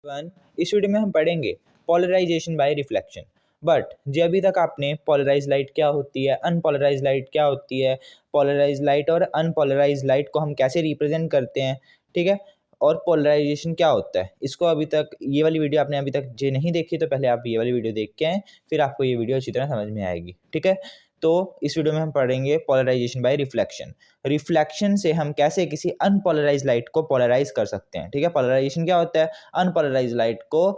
One इस video में हम पढ़ेंगे पोलराइजेशन बाय रिफ्लेक्शन। बट जो अभी तक आपने पोलराइज लाइट क्या होती है, अनपोलराइज लाइट क्या होती है, पोलराइज लाइट और अनपोलराइज लाइट को हम कैसे रिप्रेजेंट करते हैं, ठीक है, और पोलराइजेशन क्या होता है, इसको अभी तक ये वाली वीडियो आपने अभी तक जो नहीं देखी तो पहले आप ये वाली वीडियो देख के आएँ, फिर आपको ये वीडियो अच्छी तरह समझ में आएगी। ठीक है, तो इस वीडियो में हम पढ़ेंगे पोलराइजेशन बाय रिफ्लेक्शन। रिफ्लेक्शन से हम कैसे किसी अनपोलराइज लाइट को पोलराइज कर सकते हैं। ठीक है, पोलराइजेशन क्या होता है, अनपोलराइज लाइट को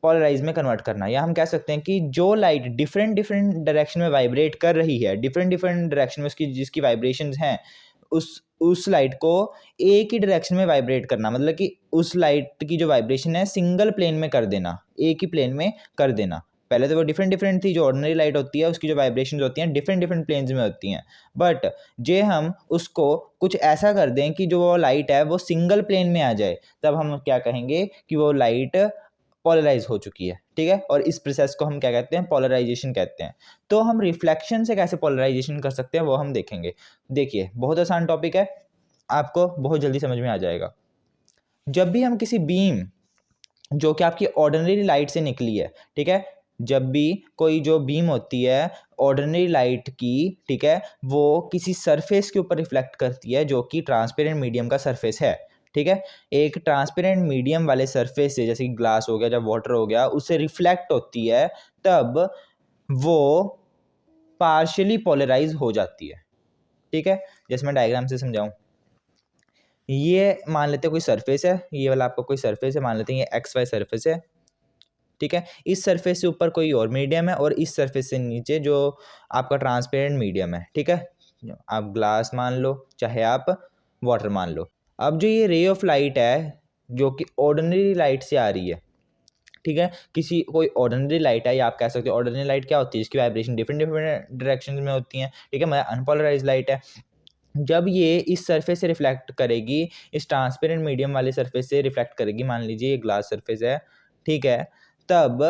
पोलराइज में कन्वर्ट करना, या हम कह सकते हैं कि जो लाइट डिफरेंट डिफरेंट डायरेक्शन में वाइब्रेट कर रही है, डिफरेंट डिफरेंट डायरेक्शन में उसकी जिसकी वाइब्रेशंस हैं, उस लाइट को एक ही डायरेक्शन में वाइब्रेट करना, मतलब कि उस लाइट की जो वाइब्रेशन है सिंगल प्लेन में कर देना, एक ही प्लेन में कर देना। पहले तो वो डिफरेंट डिफरेंट थी, जो ऑर्डिनरी लाइट होती है उसकी जो वाइब्रेशंस होती हैं डिफरेंट डिफरेंट प्लेन्स में होती हैं, बट जे हम उसको कुछ ऐसा कर दें कि जो वो लाइट है वो सिंगल प्लेन में आ जाए, तब हम क्या कहेंगे कि वो लाइट पोलराइज हो चुकी है। ठीक है, और इस प्रोसेस को हम क्या कहते हैं, पोलराइजेशन कहते हैं। तो हम रिफ्लेक्शन से कैसे पोलराइजेशन कर सकते हैं वो हम देखेंगे। देखिए, बहुत आसान टॉपिक है, आपको बहुत जल्दी समझ में आ जाएगा। जब भी हम किसी बीम जो कि आपकी ऑर्डिनरी लाइट से निकली है, ठीक है, जब भी कोई जो बीम होती है ऑर्डिनरी लाइट की, ठीक है, वो किसी सरफेस के ऊपर रिफ्लेक्ट करती है जो कि ट्रांसपेरेंट मीडियम का सरफेस है। ठीक है, एक ट्रांसपेरेंट मीडियम वाले सरफेस से, जैसे कि ग्लास हो गया या वाटर हो गया, उससे रिफ्लेक्ट होती है, तब वो पार्शियली पोलराइज हो जाती है। ठीक है, जैसे मैं डायग्राम से समझाऊं, ये मान लेते हैं कोई सरफेस है, ये वाला आपका कोई सरफेस है, मान लेते हैं ये एक्स वाई सरफेस है। ठीक है, इस सरफेस से ऊपर कोई और मीडियम है और इस सरफेस से नीचे जो आपका ट्रांसपेरेंट मीडियम है। ठीक है, आप ग्लास मान लो चाहे आप वाटर मान लो। अब जो ये रे ऑफ लाइट है जो कि ऑर्डिनरी लाइट से आ रही है, ठीक है, किसी कोई ऑर्डिनरी लाइट है, या आप कह सकते हो ऑर्डिनरी लाइट क्या होती है, इसकी वाइब्रेशन डिफरेंट डिफरेंट डायरेक्शन में होती हैं। ठीक है, मतलब अनपोलराइज लाइट है, जब ये इस सरफेस से रिफ्लेक्ट करेगी, इस ट्रांसपेरेंट मीडियम वाले सरफेस से रिफ्लेक्ट करेगी, मान लीजिए ये ग्लास सरफेस है, ठीक है, तब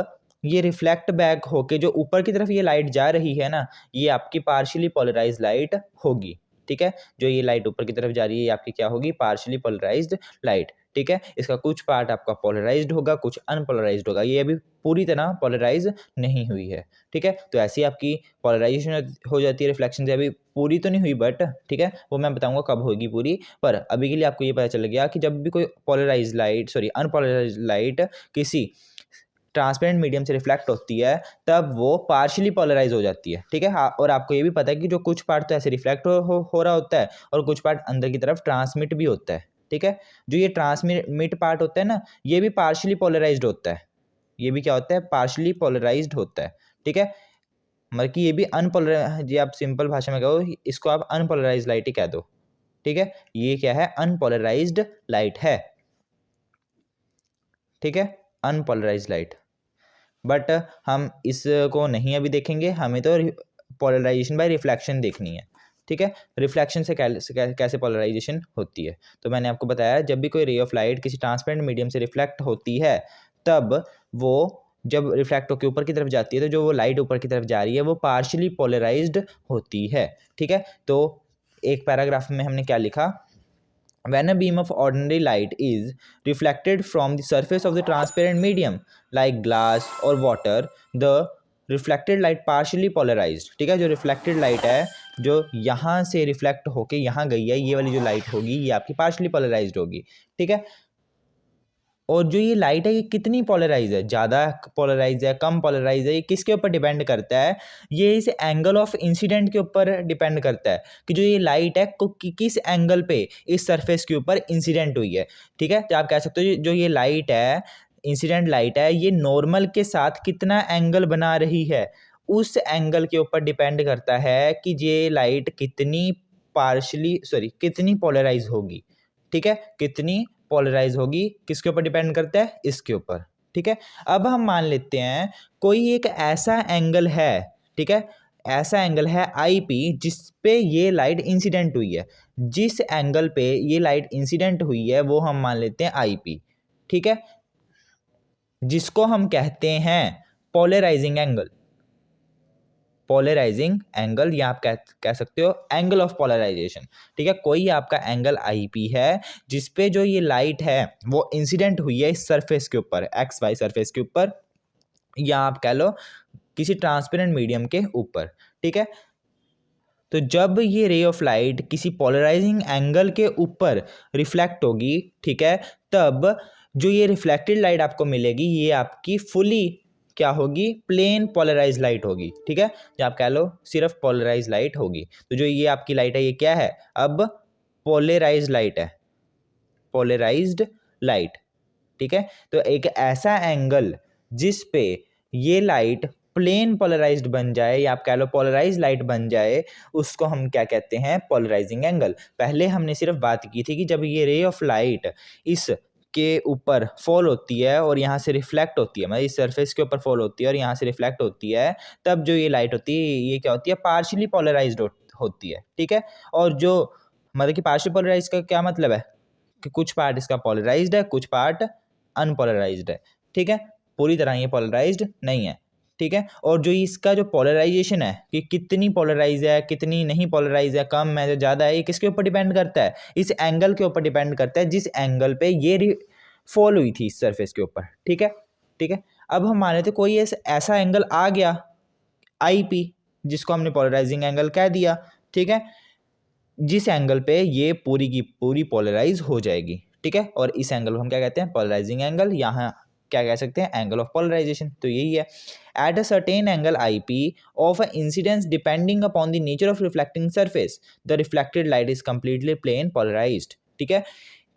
ये रिफ्लेक्ट बैक होके जो ऊपर की तरफ ये लाइट जा रही है ना, ये आपकी पार्शियली पोलराइज लाइट होगी। ठीक है, जो ये लाइट ऊपर की तरफ जा रही है ये आपकी क्या होगी, पार्शियली पोलराइज्ड लाइट। ठीक है, इसका कुछ पार्ट आपका पोलराइज्ड होगा, कुछ अनपोलराइज्ड होगा, ये अभी पूरी तरह पोलराइज नहीं हुई है। ठीक है, तो ऐसी आपकी पोलराइजेशन हो जाती है रिफ्लेक्शन से। अभी पूरी तो नहीं हुई बट ठीक है, वो मैं बताऊंगा कब होगी पूरी, पर अभी के लिए आपको ये पता चल गया कि जब भी कोई पोलराइज लाइट अनपोलराइज लाइट किसी ट्रांसपेरेंट मीडियम से रिफ्लेक्ट होती है, तब वो पार्शियली पोलराइज हो जाती है। ठीक है, और आपको ये भी पता है कि जो कुछ पार्ट तो ऐसे रिफ्लेक्ट हो रहा होता है और कुछ पार्ट अंदर की तरफ ट्रांसमिट भी होता है। ठीक है, जो ये ट्रांसमिट पार्ट होता है ना, ये भी पार्शियली पोलराइज्ड होता है, ये भी क्या होता है, पार्शियली पोलराइज्ड होता है। ठीक है, मतलब कि ये भी अनपोलराइज, ये आप सिंपल भाषा में कहो इसको आप अनपोलराइज लाइट ही कह दो। ठीक है, ये क्या है, अनपोलराइज्ड लाइट है। ठीक है, अनपोलराइज्ड लाइट, बट हम इसको नहीं अभी देखेंगे, हमें तो पोलराइजेशन बाय रिफ्लेक्शन देखनी है। ठीक है, रिफ्लेक्शन से कैसे पोलराइजेशन होती है, तो मैंने आपको बताया जब भी कोई रे ऑफ लाइट किसी ट्रांसपेरेंट मीडियम से रिफ्लेक्ट होती है, तब वो जब रिफ्लेक्ट होकर ऊपर की तरफ जाती है, तो जो वो लाइट ऊपर की तरफ जा रही है वो पार्शियली पोलराइज्ड होती है। ठीक है, तो एक पैराग्राफ में हमने क्या लिखा, when a beam of ordinary light is reflected from the surface of the transparent medium like glass or water, the reflected light partially polarized। ठीक है, जो रिफ्लेक्टेड लाइट है जो यहाँ से रिफ्लेक्ट होके यहाँ गई है, ये वाली जो लाइट होगी ये आपकी पार्शियली पोलराइज्ड होगी। ठीक है, और जो ये लाइट है ये कितनी पोलराइज है, ज़्यादा पोलराइज है, कम पोलराइज है, ये किसके ऊपर डिपेंड करता है, ये इस एंगल ऑफ इंसिडेंट के ऊपर डिपेंड करता है कि जो ये लाइट है किस एंगल पे इस सरफेस के ऊपर इंसिडेंट हुई है। ठीक है, तो आप कह सकते हो जो ये लाइट है, इंसिडेंट लाइट है, ये नॉर्मल के साथ कितना एंगल बना रही है, उस एंगल के ऊपर डिपेंड करता है कि ये लाइट कितनी पोलराइज होगी। ठीक है, कितनी पोलराइज होगी, किसके ऊपर डिपेंड करता है, इसके ऊपर। ठीक है, अब हम मान लेते हैं कोई एक ऐसा एंगल है, ठीक है, ऐसा एंगल है आई पी जिस पे ये लाइट इंसिडेंट हुई है, जिस एंगल पे ये लाइट इंसिडेंट हुई है वो हम मान लेते हैं आई पी। ठीक है, जिसको हम कहते हैं पोलराइजिंग एंगल। पोलराइजिंग एंगल, या आप कह सकते हो एंगल ऑफ पोलराइजेशन। ठीक है, कोई आपका एंगल आई पी है जिस पे जो ये लाइट है वो इंसिडेंट हुई है इस सरफेस के ऊपर, एक्स वाई सरफेस के ऊपर, या आप कह लो किसी ट्रांसपेरेंट मीडियम के ऊपर। ठीक है, तो जब ये रे ऑफ लाइट किसी पोलराइजिंग एंगल के ऊपर रिफ्लेक्ट होगी, ठीक है, तब जो ये रिफ्लेक्टेड लाइट आपको मिलेगी ये आपकी फुली क्या होगी, प्लेन पोलराइज लाइट होगी। ठीक है, या आप कह लो सिर्फ पोलराइज लाइट होगी। तो जो ये आपकी लाइट है ये क्या है, अब पोलराइज लाइट है, पोलराइज्ड लाइट। ठीक है, तो एक ऐसा एंगल जिस पे ये लाइट प्लेन पोलराइज्ड बन जाए, या आप कह लो पोलराइज लाइट बन जाए, उसको हम क्या कहते हैं, पोलराइजिंग एंगल। पहले हमने सिर्फ बात की थी कि जब ये रे ऑफ लाइट इस के ऊपर फॉल होती है और यहाँ से रिफ्लेक्ट होती है, मतलब इस सरफेस के ऊपर फॉल होती है और यहाँ से रिफ्लेक्ट होती है, तब जो ये लाइट होती है ये क्या होती है, पार्शियली पोलराइज्ड होती है। ठीक है, और जो मतलब कि पार्शियल पोलराइज का क्या मतलब है कि कुछ पार्ट इसका पोलराइज्ड है, कुछ पार्ट अनपोलराइज्ड है। ठीक है, पूरी तरह ये पोलराइज्ड नहीं है। ठीक है, और जो इसका जो पोलराइजेशन है कि कितनी पोलराइज है, कितनी नहीं पोलराइज है, कम है, ज़्यादा है, ये किसके ऊपर डिपेंड करता है, इस एंगल के ऊपर डिपेंड करता है जिस एंगल पे ये फॉल हुई थी इस सरफेस के ऊपर। ठीक है, ठीक है, अब हम मान लेते कोई ऐसा एंगल आ गया आई पी, जिसको हमने पोलराइजिंग एंगल कह दिया। ठीक है, जिस एंगल पे ये पूरी की पूरी पोलराइज हो जाएगी। ठीक है, और इस एंगल को हम क्या कहते हैं, पोलराइजिंग एंगल, यहाँ क्या कह सकते हैं, एंगल ऑफ पोलराइजेशन। तो यही है, at a certain angle I P of a incidence depending upon the nature of reflecting surface the reflected light is completely plane polarised. ठीक है,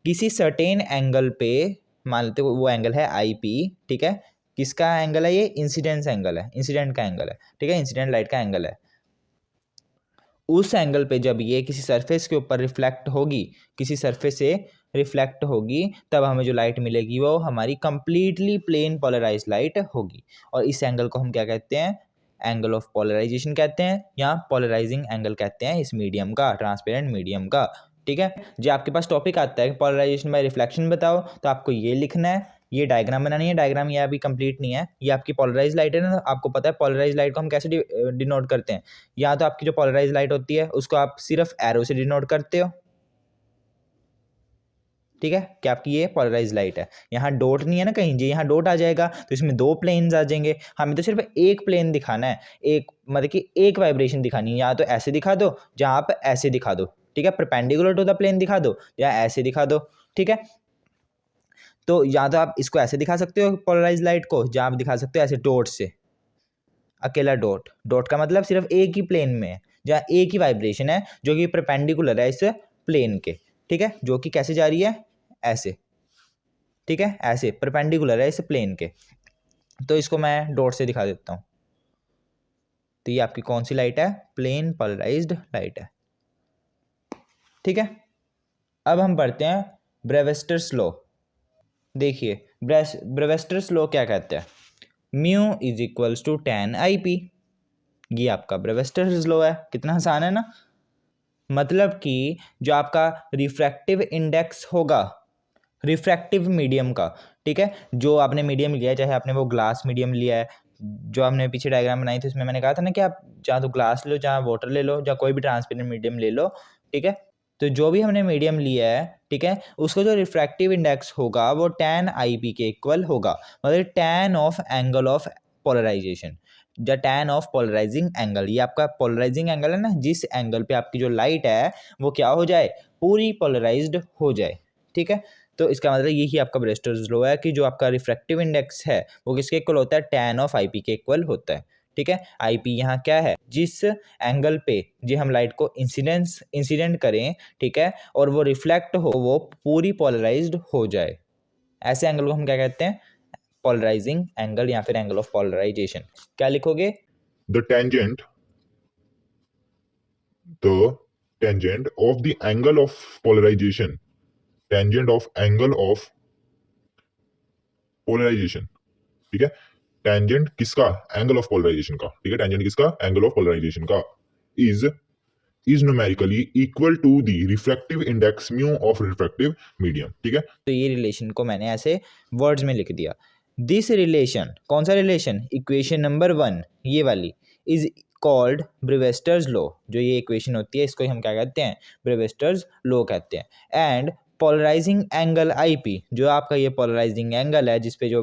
किसी सर्टेन एंगल पे मान लेते वो एंगल है आई पी। ठीक है, किसका एंगल है, ये इंसिडेंस एंगल है, इंसिडेंट का एंगल है। ठीक है, इंसिडेंट लाइट का एंगल है। उस एंगल पे जब ये किसी सरफेस के ऊपर रिफ्लेक्ट होगी, किसी सरफेस से रिफ्लेक्ट होगी, तब हमें जो लाइट मिलेगी वो हमारी कंप्लीटली प्लेन पोलराइज लाइट होगी। और इस एंगल को हम क्या कहते हैं, एंगल ऑफ पोलराइजेशन कहते हैं, या पोलराइजिंग एंगल कहते हैं इस मीडियम का, ट्रांसपेरेंट मीडियम का। ठीक है, जो आपके पास टॉपिक आता है पोलराइजेशन बाय रिफ्लेक्शन बताओ, तो आपको ये लिखना है, ये डायग्राम बनानी है। डायग्राम ये अभी कंप्लीट नहीं है, ये आपकी पोलराइज लाइट है ना, आपको पता है पोलराइज लाइट को हम कैसे डिनोट करते हैं। या तो आपकी जो पोलराइज लाइट होती है उसको आप सिर्फ एरो से डिनोट करते हो। ठीक है, कि आपकी ये पोलराइज लाइट है, यहाँ डॉट नहीं है ना कहीं, जी यहाँ डॉट आ जाएगा तो इसमें दो प्लेन्स आ जाएंगे, हमें तो सिर्फ एक प्लेन दिखाना है, एक मतलब कि एक वाइब्रेशन दिखानी है, या तो ऐसे दिखा दो या आप ऐसे दिखा दो। ठीक है, परपेंडिकुलर टू द प्लेन दिखा दो या ऐसे दिखा दो। ठीक है, तो या तो आप इसको ऐसे दिखा सकते हो पोलराइज लाइट को, या आप दिखा सकते हो ऐसे डॉट से, अकेला डॉट। डॉट का मतलब सिर्फ एक ही प्लेन में है, जहाँ एक ही वाइब्रेशन है जो कि परपेंडिकुलर है इस प्लेन के। ठीक है, जो कि कैसे जा रही है, ऐसे। ठीक है, ऐसे परपेंडिकुलर है इस प्लेन के। तो इसको मैं डॉट से दिखा देता हूँ। तो ये आपकी कौन सी लाइट है, प्लेन पोलराइज्ड लाइट है। ठीक है, अब हम पढ़ते हैं ब्रेविस्टर्स लॉ। देखिए ब्रेविस्टर्स लॉ क्या कहते हैं, mu is equals to tan I P. ये आपका ब्रेविस्टर्स लॉ है, कितना आसान है ना। मतलब कि जो आपका रिफ्रैक्टिव इंडेक्स होगा रिफ्रैक्टिव मीडियम का, ठीक है, जो आपने मीडियम लिया है, चाहे आपने वो ग्लास मीडियम लिया है, जो हमने पीछे डायग्राम बनाई थी उसमें मैंने कहा था ना कि आप चाहे तो ग्लास लो, चाहे वाटर ले लो, या कोई भी ट्रांसपेरेंट मीडियम ले लो। ठीक है, तो जो भी हमने मीडियम लिया है, ठीक है, उसका जो रिफ्रैक्टिव इंडेक्स होगा वो tan आई पी के इक्वल होगा, मतलब tan of angle of polarisation, या tan ऑफ पोलराइजिंग एंगल। ये आपका पोलराइजिंग एंगल है ना, जिस एंगल पे आपकी जो लाइट है वो क्या हो जाए, पूरी पोलराइज्ड हो जाए। ठीक है, तो इसका मतलब यही आपका ब्रेविस्टर्स लॉ है कि जो आपका रिफ्रैक्टिव इंडेक्स है वो किसके इक्वल होता है, tan ऑफ आई पी के इक्वल होता है। ठीक है, आई पी यहाँ क्या है, जिस एंगल पे जो हम लाइट को इंसिडेंट करें, ठीक है, और वो रिफ्लेक्ट हो, वो पूरी पोलराइज्ड हो जाए, ऐसे एंगल को हम क्या कहते हैं, पोलराइजिंग एंगल या फिर एंगल ऑफ पोलराइजेशन। क्या लिखोगे, the tangent of the angle of polarization, tangent of angle of polarization। ठीक है, टेंजेंट किसका, एंगल ऑफ पोलराइजेशन का। ठीक है, टेंजेंट किसका, एंगल ऑफ पोलराइजेशन का is numerically equal to the refractive index mu of refractive medium. ठीक है, तो ये रिलेशन को मैंने ऐसे वर्ड्स में लिख दिया। दिस रिलेशन, कौन सा रिलेशन, इक्वेशन नंबर 1 ये वाली, इज कॉल्ड ब्रेविस्टर्स लॉ। जो ये इक्वेशन होती है इसको हम क्या कहते हैं, ब्रेविस्टर्स लॉ कहते हैं। एंड पोलराइजिंग एंगल IP, जो आपका ये पोलराइजिंग एंगल है जिसपे जो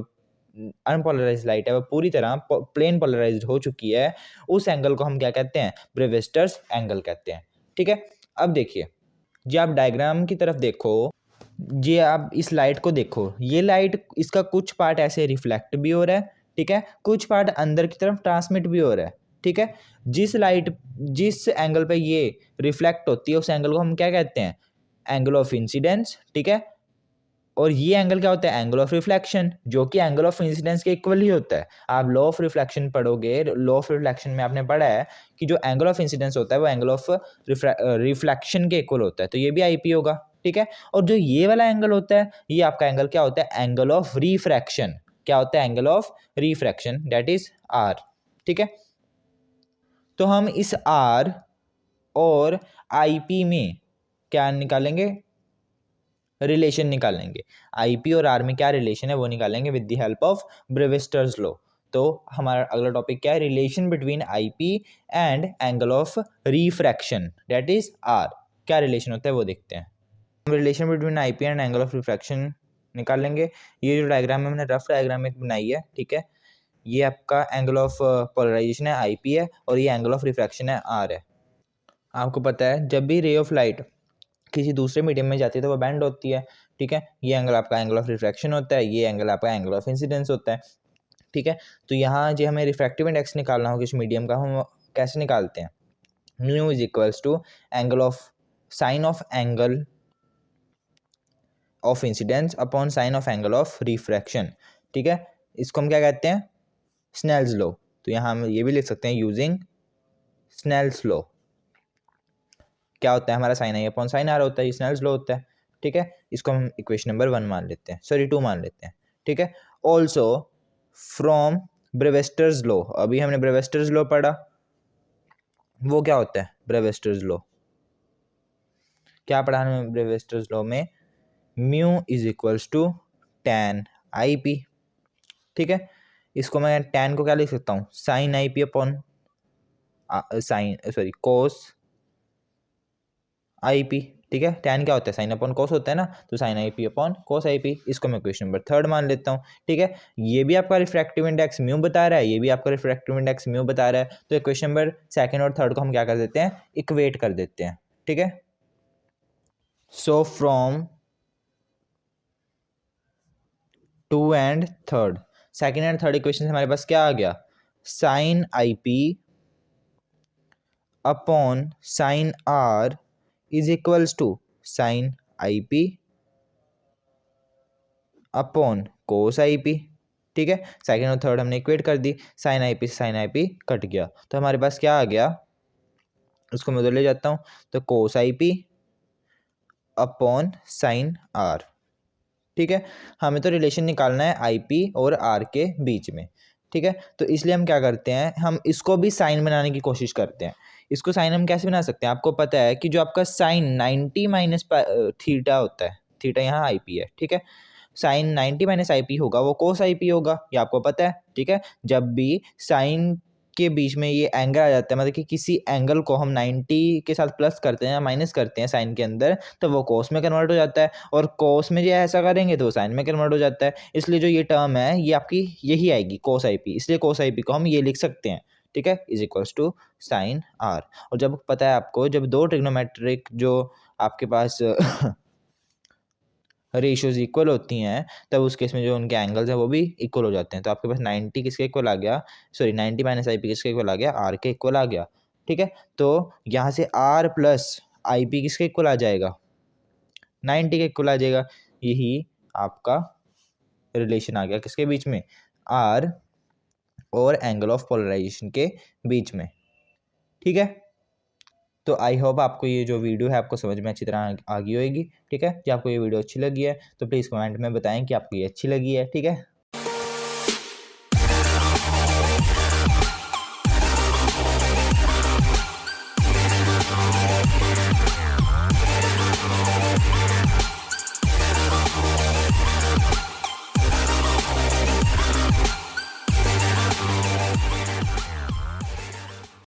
अनपोलराइज्ड लाइट है वो पूरी तरह प्लेन पोलराइज्ड हो चुकी है, उस एंगल को हम क्या कहते हैं, ब्रेविस्टर्स एंगल कहते हैं। ठीक है, अब देखिए जी आप डायग्राम की तरफ देखो, जी आप इस लाइट को देखो, ये लाइट इसका कुछ पार्ट ऐसे रिफ्लेक्ट भी हो रहा है, ठीक है, कुछ पार्ट अंदर की तरफ ट्रांसमिट भी हो रहा है। ठीक है, जिस एंगल पे ये रिफ्लेक्ट होती है उस एंगल को हम क्या कहते हैं, एंगल ऑफ इंसिडेंस। ठीक है, और ये एंगल क्या होता है, एंगल ऑफ रिफ्लेक्शन, जो कि एंगल ऑफ इंसिडेंस के इक्वल ही होता है। आप लॉ ऑफ रिफ्लेक्शन पढ़ोगे, लॉ ऑफ रिफ्लेक्शन में आपने पढ़ा है कि जो एंगल ऑफ इंसिडेंस होता है वो एंगल ऑफ रिफ्लेक्शन के इक्वल होता है, तो ये भी IP होगा। ठीक है, और जो ये वाला एंगल होता है ये आपका एंगल क्या होता है, एंगल ऑफ रिफ्रैक्शन। क्या होता है, angle of refraction, that is R। ठीक है, तो हम इस R और IP में क्या निकालेंगे, रिलेशन निकालेंगे। IP और R में क्या रिलेशन है वो निकालेंगे with the help of Brewster's law. तो हमारा अगला टॉपिक क्या है, relation between IP and angle of refraction, that is R। क्या रिलेशन होता है वो देखते हैं। हम relation between IP and angle of refraction निकाल लेंगे। ये जो डायग्राम है मैंने रफ डायग्राम एक बनाई है, ठीक है, ये आपका एंगल ऑफ पोलराइजेशन है IP है, और ये एंगल ऑफ रिफ्रैक्शन है R है। आपको पता है जब भी रे ऑफ लाइट किसी दूसरे मीडियम में जाती है तो वो बैंड होती है। ठीक है, ये एंगल आपका एंगल ऑफ रिफ्रैक्शन होता है, ये एंगल आपका एंगल ऑफ इंसिडेंस होता है। ठीक है, तो यहाँ जो हमें रिफ्रैक्टिव इंडेक्स निकालना हो किस मीडियम का, हम कैसे निकालते हैं, mu is equals to angle of sine of angle of incidence upon sine of angle of refraction. ठीक है, इसको हम क्या कहते हैं, स्नेल्स लॉ। तो यहाँ हम ये भी लिख सकते हैं यूजिंग स्नेल्स लॉ। क्या होता है हमारा, sine I upon sine R होता है, ये स्नेल्स लॉ होता है। ठीक है, इसको हम इक्वेशन नंबर 1 मान लेते हैं, सॉरी 2 मान लेते हैं। ठीक है, ऑल्सो फ्रॉम ब्रेविस्टर्स लॉ, अभी हमने ब्रेविस्टर्स लॉ पढ़ा, वो क्या होता है ब्रेविस्टर्स लॉ, क्या पढ़ा हमने ब्रेविस्टर्स लॉ में, mu is equals to tan IP। ठीक है, इसको मैं tan को क्या लिख सकता हूँ, sine IP upon cos IP। ठीक है, tan क्या होता है, साइन अपॉन कोस होता है ना, तो sine IP upon cos IP। इसको मैं क्वेश्चन नंबर 3 मान लेता हूँ। ठीक है, ये भी आपका रिफ्रैक्टिव इंडेक्स म्यू बता रहा है, ये भी आपका रिफ्रैक्टिव इंडेक्स म्यू बता रहा है, तो क्वेश्चन नंबर 2 और 3 को हम क्या कर देते हैं, इक्वेट कर देते हैं। ठीक है, so from 2 and 3, second and third equation से हमारे पास क्या आ गया, sine IP upon sine R is equals to sine IP upon cos IP। ठीक है, सेकेंड और थर्ड हमने इक्वेट कर दी, साइन IP से साइन IP कट गया, तो हमारे पास क्या आ गया, उसको मैं उधर ले जाता हूँ, तो कोस IP अपॉन साइन R। ठीक है, हमें तो रिलेशन निकालना है IP और R के बीच में। ठीक है, तो इसलिए हम क्या करते हैं, हम इसको भी साइन बनाने की कोशिश करते हैं। इसको साइन हम कैसे बना सकते हैं, आपको पता है कि जो आपका साइन 90 माइनस थीटा होता है, थीटा यहाँ IP है। ठीक है, साइन 90 माइनस IP होगा वो कोस IP होगा, ये आपको पता है। ठीक है, जब भी साइन के बीच में ये एंगल आ जाता है, मतलब कि किसी एंगल को हम 90 के साथ प्लस करते हैं या माइनस करते हैं साइन के अंदर, तो वो कोस में कन्वर्ट हो जाता है, और कोस में जो ऐसा करेंगे तो वो साइन में कन्वर्ट हो जाता है। इसलिए जो ये टर्म है ये आपकी यही आएगी कोस IP, इसलिए कोस IP को हम ये लिख सकते हैं। ठीक है, is equals to sine R। और जब पता है आपको, जब दो ट्रिग्नोमेट्रिक जो आपके पास रेशियोज इक्वल होती हैं, तब उस केस में जो उनके एंगल्स हैं वो भी इक्वल हो जाते हैं। तो आपके पास 90 किसके इक्वल आ गया, सॉरी 90 माइनस IP किसके इक्वल आ गया, R के इक्वल आ गया। ठीक है, तो यहाँ से R प्लस IP किसके इक्वल आ जाएगा, 90 के इक्वल आ जाएगा। यही आपका रिलेशन आ गया किसके बीच में, R और एंगल ऑफ पोलराइजेशन के बीच में। ठीक है, तो आई होप आपको ये जो वीडियो है आपको समझ में अच्छी तरह आ गई होगी। ठीक है, कि आपको ये वीडियो अच्छी लगी है तो प्लीज़ कमेंट में बताएं कि आपको ये अच्छी लगी है। ठीक है।